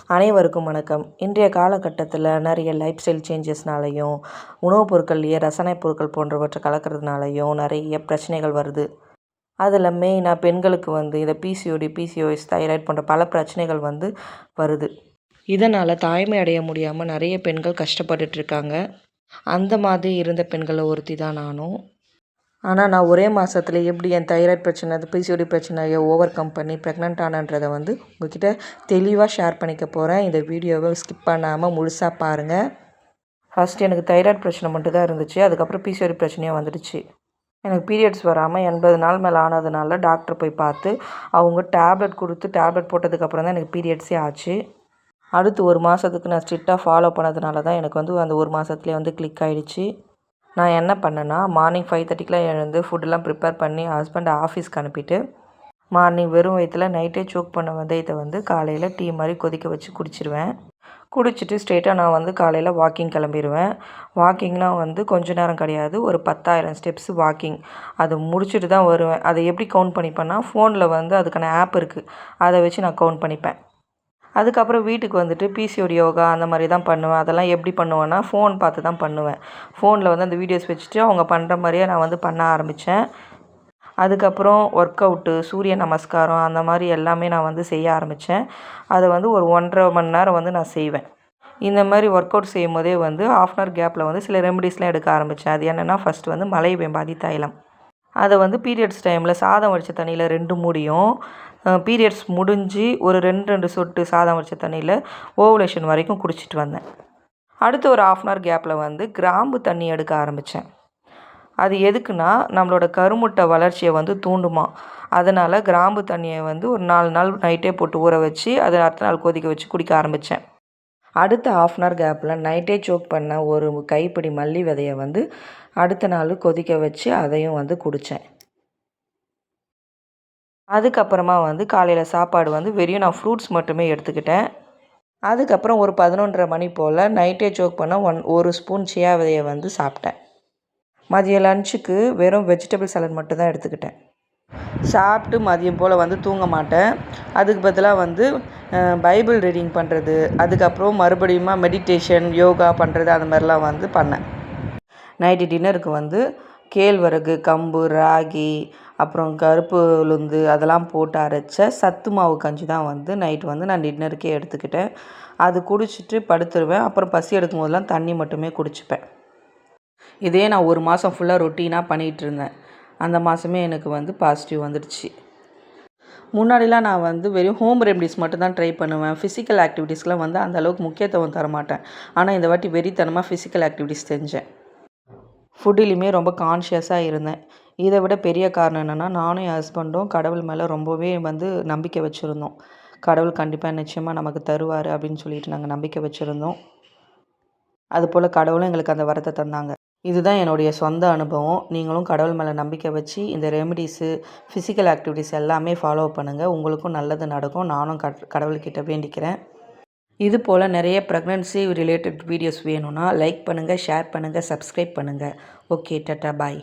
அனைவருக்கும் வணக்கம். இன்றைய காலகட்டத்தில் நிறைய லைஃப் ஸ்டைல் சேஞ்சஸ்னாலையும் உணவுப் பொருட்கள்லேயே ரசாயனப் பொருட்கள் போன்றவற்றை கலக்கிறதுனாலையும் நிறைய பிரச்சனைகள் வருது. அதில் மெயினாக பெண்களுக்கு இந்த பிசிஓடி, பிசிஓஎஸ், தைராய்டு போன்ற பல பிரச்சனைகள் வருது. இதனால் தாய்மை அடைய முடியாமல் நிறைய பெண்கள் கஷ்டப்பட்டுட்ருக்காங்க. அந்த மாதிரி இருந்த பெண்களில் ஒருத்தி தான் நானும். ஆனால் நான் ஒரே மாதத்துல எப்படி என் தைராய்டு பிரச்சனை, பிசிஓடி பிரச்சனையை ஓவர் கம் பண்ணி ப்ரெக்னென்ட் ஆனன்றதை உங்கள்கிட்ட தெளிவாக ஷேர் பண்ணிக்க போகிறேன். இந்த வீடியோவை ஸ்கிப் பண்ணாமல் முழுசாக பாருங்கள். ஃபஸ்ட்டு எனக்கு தைராய்டு பிரச்சனை மட்டும் தான் இருந்துச்சு. அதுக்கப்புறம் பிசிஓடி பிரச்சனையும் வந்துடுச்சு. எனக்கு பீரியட்ஸ் வராமல் 80 நாள் மேலே ஆனதுனால டாக்டர் போய் பார்த்து அவங்க டேப்லெட் போட்டதுக்கப்புறம் தான் எனக்கு பீரியட்ஸே ஆச்சு. அடுத்து ஒரு மாதத்துக்கு நான் ஸ்ட்ரிக்டாக ஃபாலோ பண்ணதுனால தான் எனக்கு அந்த ஒரு மாதத்துலேயே கிளிக் ஆகிடுச்சு. நான் என்ன பண்ணேன்னா, மார்னிங் 5:30க்குலாம் எழுந்து ஃபுட்டெல்லாம் ப்ரிப்பேர் பண்ணி ஹஸ்பண்டை ஆஃபீஸ்க்கு அனுப்பிட்டு, மார்னிங் வெறும் வயிற்றில் நைட்டே சோக் பண்ண வெந்தயத்தை காலையில் டீ மாதிரி கொதிக்க வச்சு குடிச்சிடுவேன். குடிச்சிட்டு ஸ்ட்ரெயிட்டாக நான் காலையில் வாக்கிங் கிளம்பிடுவேன். வாக்கிங்னால் கொஞ்ச நேரம் கிடையாது, ஒரு 10,000 ஸ்டெப்ஸ் வாக்கிங். அது முடிச்சுட்டு தான் வருவேன். அதை எப்படி கவுண்ட் பண்ணிப்பேன்னா, ஃபோனில் அதுக்கான ஆப் இருக்குது, அதை வச்சு நான் கவுண்ட் பண்ணிப்பேன். அதுக்கப்புறம் வீட்டுக்கு பிசிஓடி யோகா அந்த மாதிரி தான் பண்ணுவேன். அதெல்லாம் எப்படி பண்ணுவேன்னா, ஃபோன் பார்த்து தான் பண்ணுவேன். ஃபோனில் அந்த வீடியோஸ் வச்சுட்டு அவங்க பண்ணுற மாதிரியே நான் பண்ண ஆரம்பித்தேன். அதுக்கப்புறம் ஒர்க் அவுட்டு, சூரிய நமஸ்காரம் அந்த மாதிரி எல்லாமே நான் செய்ய ஆரம்பித்தேன். அதை ஒரு 1.5 மணி நேரம் நான் செய்வேன். இந்த மாதிரி ஒர்க் அவுட் செய்யும் போதே 1/2 hour கேப்பில் சில ரெமடிஸ்லாம் எடுக்க ஆரம்பித்தேன். அது என்னென்னா, ஃபஸ்ட்டு மலை வெம்பாதி தைலம். அதை பீரியட்ஸ் டைமில் சாதம் வடித்த தண்ணியில் 2 மூடியும், பீரியட்ஸ் முடிஞ்சு ஒரு 2 சொட்டு சாதம் வடித்த தண்ணியில் ஓவுலேஷன் வரைக்கும் குடிச்சிட்டு வந்தேன். அடுத்து ஒரு 1/2 hour கேப்பில் கிராம்பு தண்ணி எடுக்க ஆரம்பித்தேன். அது எதுக்குன்னா, நம்மளோட கருமுட்டை வளர்ச்சியை தூண்டுமா. அதனால் கிராம்பு தண்ணியை ஒரு 4 நாள் நைட்டே போட்டு ஊற வச்சு அதை அடுத்த நாள் கொதிக்க வச்சு குடிக்க ஆரம்பித்தேன். அடுத்த 1/2 hour கேப்பில் நைட்டே சோக் பண்ண ஒரு கைப்பிடி மல்லி விதையை அடுத்த நாள் கொதிக்க வச்சு அதையும் குடித்தேன். அதுக்கப்புறமா காலையில் சாப்பாடு வெறும் நான் ஃப்ரூட்ஸ் மட்டுமே எடுத்துக்கிட்டேன். அதுக்கப்புறம் ஒரு 11:30 மணி போல் நைட்டே சோக் பண்ண 1 ஸ்பூன் சியா விதையை சாப்பிட்டேன். மதியம் லஞ்சுக்கு வெறும் வெஜிடபிள் சாலட் மட்டும் தான் எடுத்துக்கிட்டேன். சாப்பிட்டு மதியம் போல் தூங்க மாட்டேன். அதுக்கு பதிலாக பைபிள் ரீடிங் பண்ணுறது, அதுக்கப்புறம் மறுபடியும் மெடிடேஷன், யோகா பண்ணுறது, அந்த மாதிரிலாம் பண்ணேன். நைட்டு டின்னருக்கு கேழ்வரகு, கம்பு, ராகி, அப்புறம் கருப்பு உளுந்து அதெல்லாம் போட்டு அரைச்ச சத்து மாவு கஞ்சி தான் நைட்டு நான் டின்னருக்கே எடுத்துக்கிட்டேன். அது குடிச்சிட்டு படுத்துருவேன். அப்புறம் பசி எடுக்கும் போதெல்லாம் தண்ணி மட்டுமே குடிச்சுப்பேன். இதே நான் ஒரு மாதம் ஃபுல்லாக ரொட்டீனாக பண்ணிகிட்ருந்தேன். அந்த மாதமே எனக்கு பாசிட்டிவ் வந்துடுச்சு. முன்னாடிலாம் நான் வெறும் ஹோம் ரெமடிஸ் மட்டும் தான் ட்ரை பண்ணுவேன். ஃபிசிக்கல் ஆக்டிவிட்டீஸ்லாம் அந்த அளவுக்கு முக்கியத்துவம் தரமாட்டேன். ஆனால் இந்த வாட்டி வெறித்தனமாக ஃபிசிக்கல் ஆக்டிவிட்டீஸ் செஞ்சேன். ஃபுட்டுலேயுமே ரொம்ப கான்ஷியஸாக இருந்தேன். இதை விட பெரிய காரணம் என்னென்னா, நானும் என் ஹஸ்பண்டும் கடவுள் மேலே ரொம்பவே நம்பிக்கை வச்சுருந்தோம். கடவுள் கண்டிப்பாக நிச்சயமாக நமக்கு தருவார் அப்படின்னு சொல்லிட்டு நாங்கள் நம்பிக்கை வச்சுருந்தோம். அதுபோல் கடவுளும் எங்களுக்கு அந்த வரத்தை தந்தாங்க. இதுதான் என்னுடைய சொந்த அனுபவம். நீங்களும் கடவுள் மேலே நம்பிக்கை வச்சு இந்த ரெமடிஸு, ஃபிசிக்கல் ஆக்டிவிட்டீஸ் எல்லாமே ஃபாலோ பண்ணுங்கள். உங்களுக்கும் நல்லது நடக்கும். நானும் கடவுள்கிட்ட வேண்டிக்கிறேன். இது போல் நிறைய ப்ரெக்னன்சி ரிலேட்டட் வீடியோஸ் வேணும்னா லைக் பண்ணுங்கள், ஷேர் பண்ணுங்கள், சப்ஸ்கிரைப் பண்ணுங்கள். ஓகே, டாட்டா, பாய்.